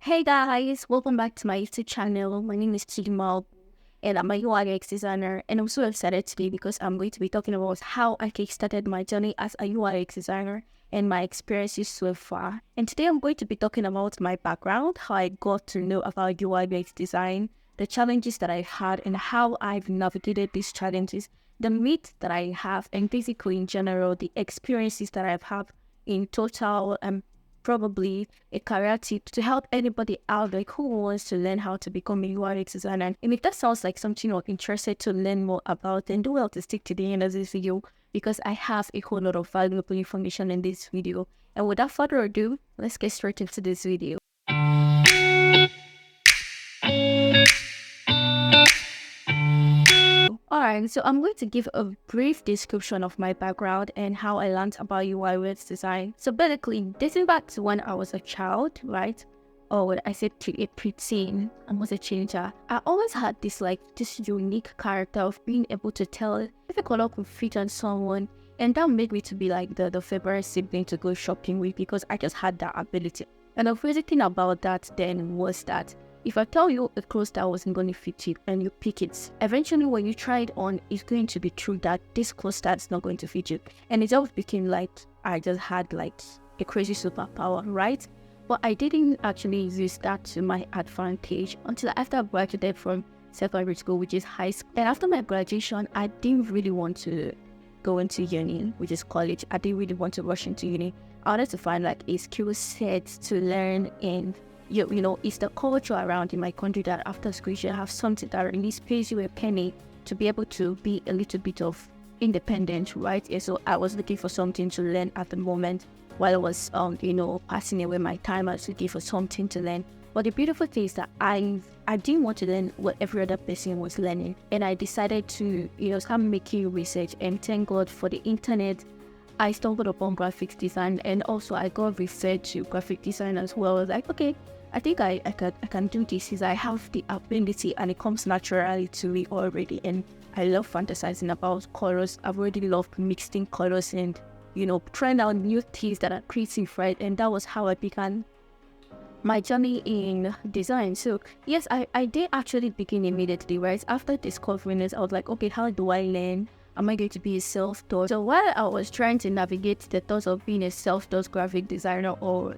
Hey guys, welcome back to my YouTube channel. My name is Chidima and I'm a UI/UX designer, and I'm so excited today because I'm going to be talking about how I kickstarted my journey as a UI/UX designer and my experiences so far. And today I'm going to be talking about my background, how I got to know about UI/UX design, the challenges that I've had and how I've navigated these challenges, the myth that I have, and basically in general, the experiences that I've had in total, probably a career tip to help anybody out there who wants to learn how to become a UI/UX designer. And if that sounds like something you're interested to learn more about, then do well to stick to the end of this video because I have a whole lot of valuable information in this video. And without further ado, let's get straight into this video. Alright, so I'm going to give a brief description of my background and how I learned about UI/UX design. So basically, dating back to when I was a child, right? Or when I said a preteen, I was a changer. I always had this unique character of being able to tell if a color could fit on someone, and that made me to be like the favorite sibling to go shopping with because I just had that ability. And the crazy thing about that then was that if I tell you a clothes that wasn't going to fit you and you pick it, eventually when you try it on, it's going to be true that this clothes that's not going to fit you. And it just became like I just had like a crazy superpower, right? But I didn't actually use that to my advantage until after I graduated from secondary school, which is high school. And after my graduation, I didn't really want to go into uni, which is college. I didn't really want to rush into uni. I wanted to find like a skill set to learn, and you know, it's the culture around in my country that after school you should have something that really pays you a penny to be able to be a little bit of independent, right? And so I was looking for something to learn at the moment while I was, passing away my time. I was looking for something to learn. But the beautiful thing is that I didn't want to learn what every other person was learning, and I decided to, start making research. And thank God for the internet, I stumbled upon graphics design, and also I got referred to graphic design as well. I was like, okay, I think I can do this, is I have the ability and it comes naturally to me already. And I love fantasizing about colors. I've already loved mixing colors and, trying out new things that are creative, right? And that was how I began my journey in design. So yes, I did actually begin immediately, right? After discovering this, I was like, okay, how do I learn? Am I going to be a self-taught? So while I was trying to navigate the thoughts of being a self-taught graphic designer or,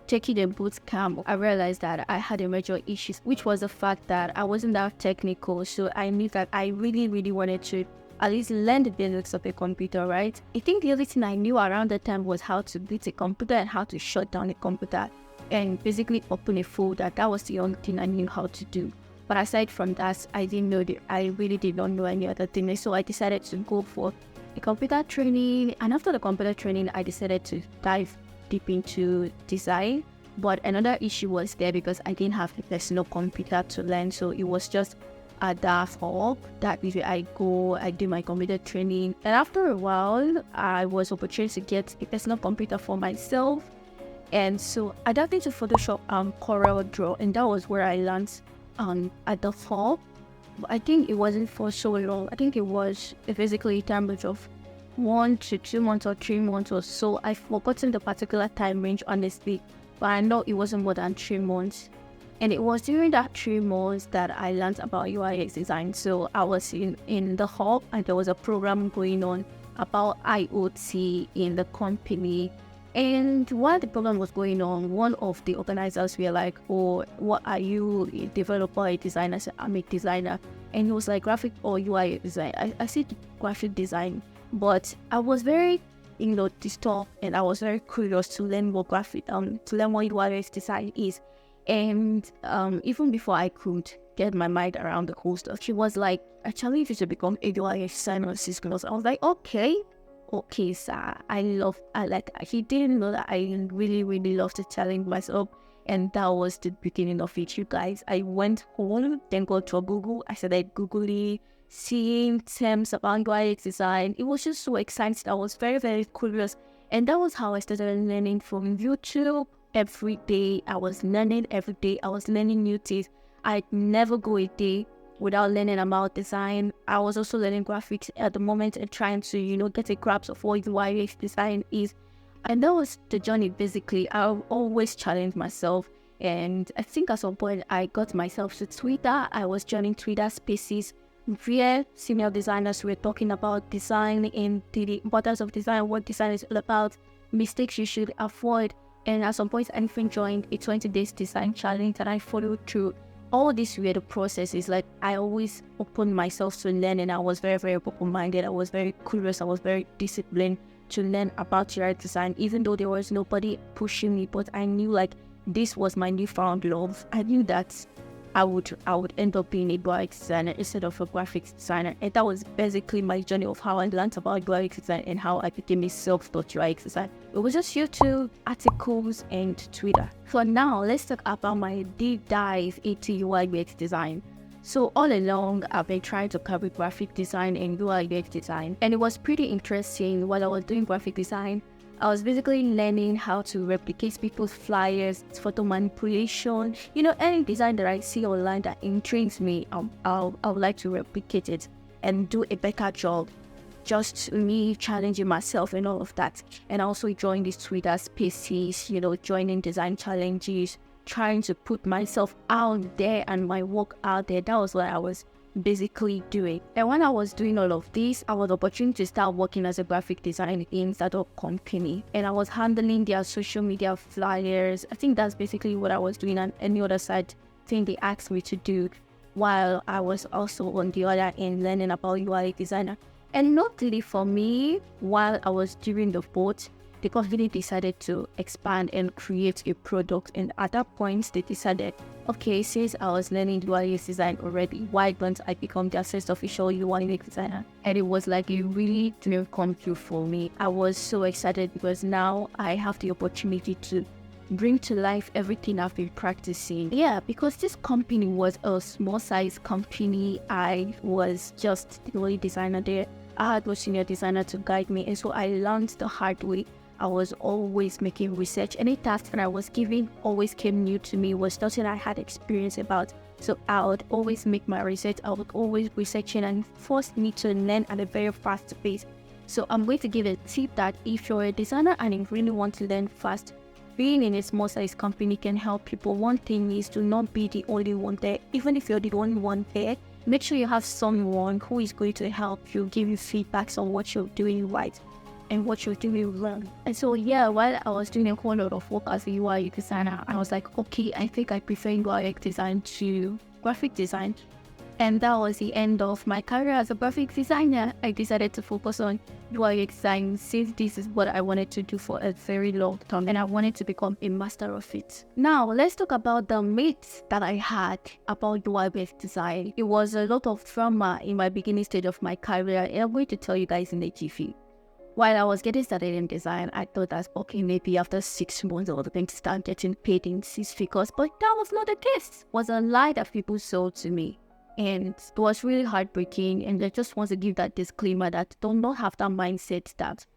taking a bootcamp, I realized that I had a major issue, which was the fact that I wasn't that technical. So I knew that I really, really wanted to at least learn the basics of a computer, right? I think the only thing I knew around that time was how to boot a computer and how to shut down a computer and basically open a folder. That was the only thing I knew how to do. But aside from that, I didn't know that I really did not know any other thing. So I decided to go for a computer training. And after the computer training, I decided to dive deep into design. But another issue was there because I didn't have a personal computer to learn. So it was just at that hub that I go, I do my computer training. And after a while, I was opportunity to get a personal computer for myself. And so I dived into Photoshop and Corel Draw, and that was where I learned at the hub. But I think it wasn't for so long. I think it was basically a time of 1 to 2 months or 3 months or so. I've forgotten the particular time range, honestly, but I know it wasn't more than 3 months. And it was during that 3 months that I learned about UI/UX design. So I was in the hub, and there was a program going on about IoT in the company. And while the program was going on, one of the organizers were like, oh, what are you, a developer, a designer? I said, I'm a designer. And he was like, graphic or UI design? I said graphic design. But I was very, disturbed, and I was very curious to learn what UI/UX design is. And even before I could get my mind around the whole stuff, she was like, I challenge you to become a UI/UX designer. I was like, okay, sir. He didn't know that I really, really loved to challenge myself. And that was the beginning of it, you guys. I went home, then go to Google. I started Googling, seeing terms about UI/UX design. It was just so exciting. I was very, very curious. And that was how I started learning from YouTube. Every day, I was learning every day. I was learning new things. I'd never go a day without learning about design. I was also learning graphics at the moment and trying to, get a grasp of what UI/UX design is. And that was the journey, basically. I always challenge myself. And I think at some point I got myself to Twitter. I was joining Twitter spaces where senior designers were talking about design and the importance of design, what design is all about, mistakes you should avoid. And at some point I even joined a 20 days design challenge that I followed through. All these were the processes. Like, I always opened myself to learn, and I was very, very open-minded. I was very curious. I was very disciplined to learn about UI design, even though there was nobody pushing me. But I knew, like, this was my newfound love. I knew that I would end up being a graphic designer instead of a graphics designer. And that was basically my journey of how I learned about graphic design and how I became a self-taught UI designer. It was just YouTube, articles, and Twitter. For now, let's talk about my deep dive into UI UX design. So all along, I've been trying to cover graphic design and UI UX design. And it was pretty interesting. While I was doing graphic design, I was basically learning how to replicate people's flyers, photo manipulation. Any design that I see online that intrigues me, I would like to replicate it and do a better job. Just me challenging myself and all of that. And I also joined these Twitter spaces, joining design challenges, trying to put myself out there and my work out there. That was what I was basically doing. And when I was doing all of this, I was opportunity to start working as a graphic designer in startup company, and I was handling their social media flyers. I think that's basically what I was doing, and any other side thing they asked me to do, while I was also on the other end learning about UI designer. And luckily for me, while I was doing the both, the company decided to expand and create a product. And at that point, they decided, okay, since I was learning UI UX design already, why don't I become their first official UI UX designer? And it was like a really dream come true for me. I was so excited because now I have the opportunity to bring to life everything I've been practicing. Yeah, because this company was a small size company. I was just the only designer there. I had no senior designer to guide me, and so I learned the hard way. I was always making research. Any task that I was given always came new to me, was something I had experience about. So I would always make my research. I would always researching, and forced me to learn at a very fast pace. So I'm going to give a tip that if you're a designer and you really want to learn fast, being in a small size company can help people. One thing is to not be the only one there. Even if you're the only one there, make sure you have someone who is going to help you, give you feedbacks on what you're doing right and what you're doing wrong. And so while I was doing a whole lot of work as a UI designer, I was like, okay, I think I prefer UI design to graphic design. And that was the end of my career as a graphic designer. I decided to focus on UI design since this is what I wanted to do for a very long time, and I wanted to become a master of it. Now, let's talk about the myths that I had about UI design. It was a lot of trauma in my beginning stage of my career, and I'm going to tell you guys in the jiffy. While I was getting started in design, I thought that, okay, maybe after 6 months I was going to start getting paid in 6 figures, but that was not the case. It was a lie that people sold to me. And it was really heartbreaking, and I just want to give that disclaimer that do not have that mindset that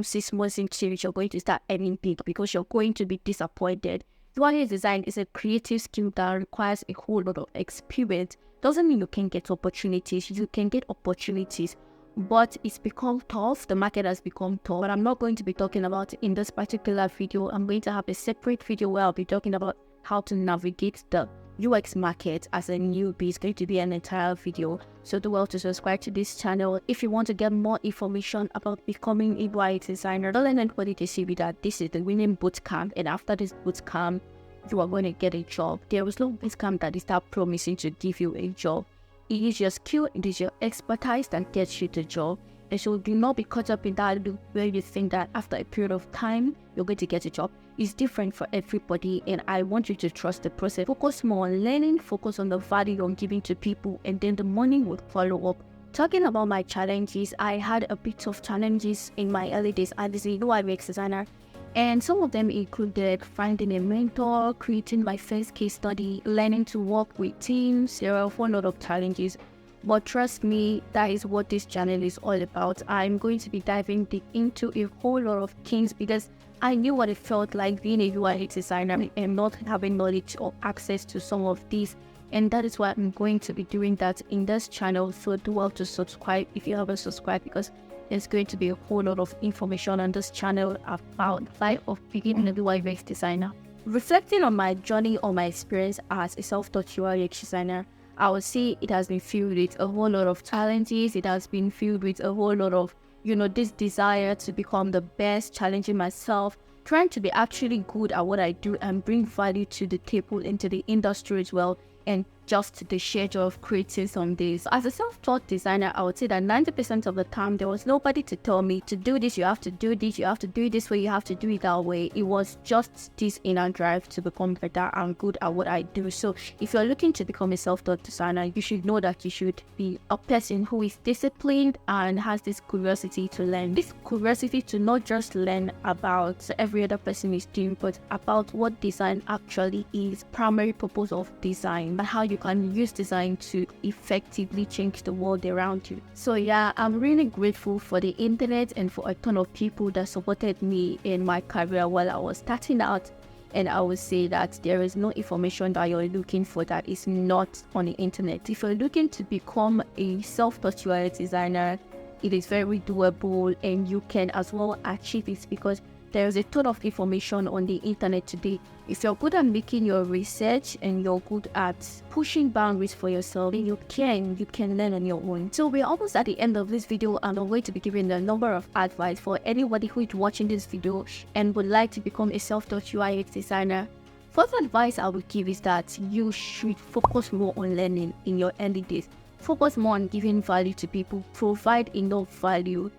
6 months into it you're going to start earning big, because you're going to be disappointed. UI design is a creative skill that requires a whole lot of experience. Doesn't mean you can get opportunities. You can get opportunities, but it's become tough. The market has become tough, but I'm not going to be talking about it in this particular video. I'm going to have a separate video where I'll be talking about how to navigate the UX market as a newbie. It's going to be an entire video, so do well to subscribe to this channel if you want to get more information about becoming a UI designer. Don't let anybody deceive you that this is the winning bootcamp, and after this bootcamp you are going to get a job. There is no bootcamp that is that promising to give you a job. It is your skill, it is your expertise that gets you the job. And so do not be caught up in that loop where you think that after a period of time you're going to get a job. It's different for everybody, and I want you to trust the process. Focus more on learning, focus on the value you're giving to people, and then the money will follow up. Talking about my challenges, I had a bit of challenges in my early days as a UI UX designer, and some of them included finding a mentor, creating my first case study, learning to work with teams. There are a whole lot of challenges. But trust me, that is what this channel is all about. I'm going to be diving deep into a whole lot of things because I knew what it felt like being a UI designer and not having knowledge or access to some of these. And that is why I'm going to be doing that in this channel. So do well to subscribe if you haven't subscribed, because there's going to be a whole lot of information on this channel about the life of being a UI UX designer. Reflecting on my journey or my experience as a self-taught UI UX designer, I would say it has been filled with a whole lot of challenges. It has been filled with a whole lot of, this desire to become the best, challenging myself, trying to be actually good at what I do and bring value to the table, into the industry as well, and just the sheer joy of creating some days. As a self-taught designer, I would say that 90% of the time, there was nobody to tell me to do this, you have to do this, you have to do it this way, you have to do it that way. It was just this inner drive to become better and good at what I do. So if you're looking to become a self-taught designer, you should know that you should be a person who is disciplined and has this curiosity to learn. This curiosity to not just learn about every other person is doing, but about what design actually is, primary purpose of design, and how you can use design to effectively change the world around you. So yeah, I'm really grateful for the internet and for a ton of people that supported me in my career while I was starting out. And I would say that there is no information that you're looking for that is not on the internet. If you're looking to become a self-taught UI designer, it is very doable and you can as well achieve it, because there is a ton of information on the internet today. If you're good at making your research and you're good at pushing boundaries for yourself, then you can learn on your own. So we're almost at the end of this video, and I'm going to be giving a number of advice for anybody who is watching this video and would like to become a self-taught UI UX designer. First advice I would give is that you should focus more on learning in your early days. Focus more on giving value to people, provide enough value,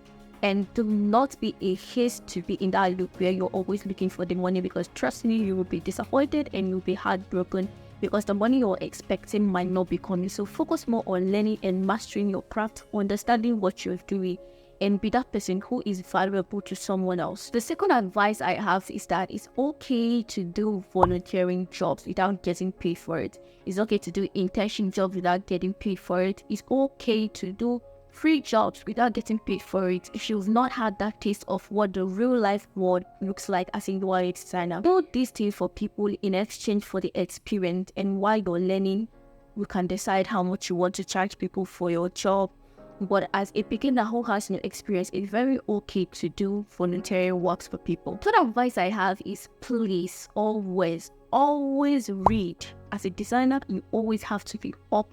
and do not be a haste to be in that loop where you're always looking for the money, because trust me, you will be disappointed and you'll be heartbroken because the money you're expecting might not be coming. So focus more on learning and mastering your craft, understanding what you're doing, and be that person who is valuable to someone else. The second advice I have is that it's okay to do volunteering jobs without getting paid for it. It's okay to do internship jobs without getting paid for it. It's okay to do free jobs without getting paid for it if you've not had that taste of what the real life world looks like as a UI designer. Do these things for people in exchange for the experience, and while you're learning, you can decide how much you want to charge people for your job. But as a beginner who has no experience, it's very okay to do voluntary works for people. Third advice I have is please always read. As a designer, you always have to be up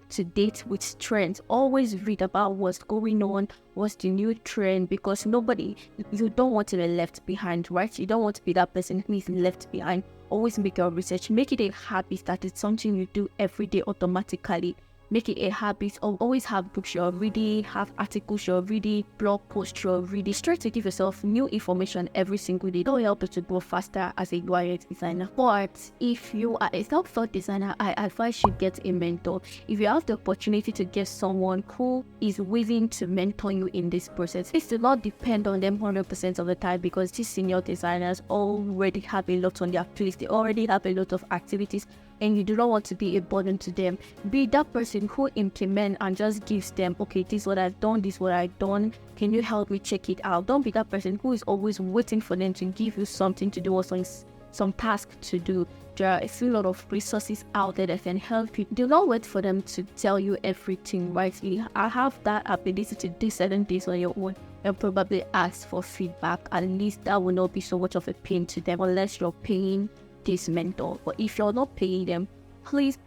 to date with trends. Always read about what's going on, what's the new trend, because you don't want to be left behind, right? You don't want to be that person who is left behind. Always make your research, make it a habit that it's something you do every day automatically. Make it a habit of always have books you're reading, have articles you're reading, blog posts you're reading. Try to give yourself new information every single day. That will help you to grow faster as a UI UX designer. But if you are a self-taught designer, I advise you get a mentor. If you have the opportunity to get someone who is willing to mentor you in this process, please do not depend on them 100% of the time, because these senior designers already have a lot on their plate. They already have a lot of activities, and you do not want to be a burden to them. Be that person who implements and just gives them, okay, this is what I've done, this is what I've done, can you help me check it out? Don't be that person who is always waiting for them to give you something to do or some task to do. There are a few lot of resources out there that can help you. Do not wait for them to tell you everything, right? I have that ability to do certain things on your own, and probably ask for feedback. At least that will not be so much of a pain to them, unless you're paying this mentor. But if you're not paying them, please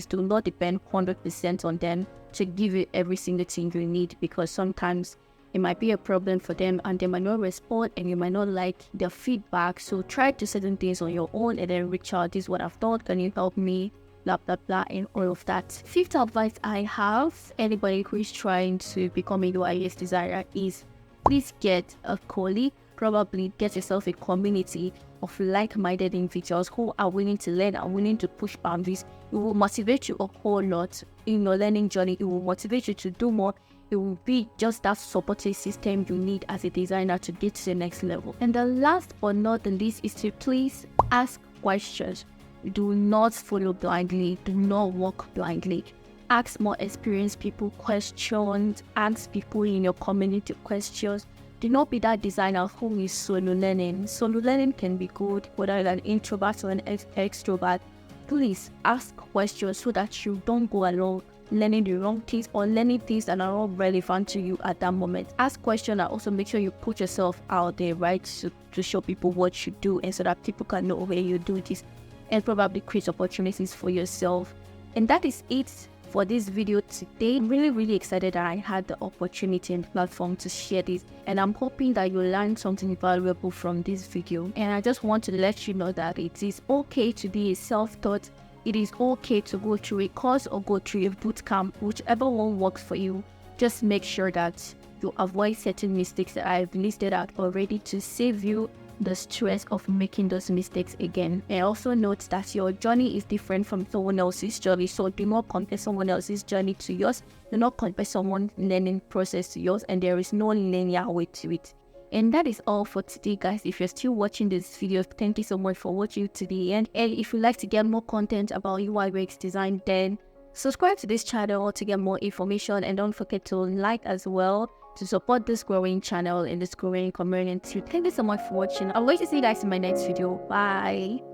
do not depend 100% on them to give you every single thing you need, because sometimes it might be a problem for them and they might not respond and you might not like their feedback. So try to certain things on your own and then reach out. This is what I've done, can you help me, blah blah blah, and all of that. Fifth advice I have, anybody who is trying to become a UI UX designer, is please get a colleague. Probably get yourself a community of like-minded individuals who are willing to learn and willing to push boundaries. It will motivate you a whole lot in your learning journey. It will motivate you to do more. It will be just that supportive system you need as a designer to get to the next level. And the last but not the least is to please ask questions. Do not follow blindly. Do not walk blindly. Ask more experienced people questions. Ask people in your community questions. Do not be that designer who is solo learning. Solo learning can be good, whether you're an introvert or an extrovert. Please ask questions so that you don't go along learning the wrong things or learning things that are not relevant to you at that moment. Ask questions and also make sure you put yourself out there, right, to show people what you do, and so that people can know where you do this and probably create opportunities for yourself. And that is it for this video today. I'm really excited that I had the opportunity and platform to share this, and I'm hoping that you learned something valuable from this video. And I just want to let you know that it is okay to be a self-taught. It is okay to go through a course or go through a bootcamp, whichever one works for you. Just make sure that you avoid certain mistakes that I've listed out already to save you the stress of making those mistakes again. And also note that your journey is different from someone else's journey, so do not compare someone else's journey to yours. Do not compare someone's learning process to yours, and there is no linear way to it. And that is all for today, guys. If you're still watching this video, thank you so much for watching to the end. And if you'd like to get more content about UI UX design, then subscribe to this channel to get more information, and don't forget to like as well to support this growing channel and this growing community. Thank you so much for watching. I'll wait to see you guys in my next video. Bye.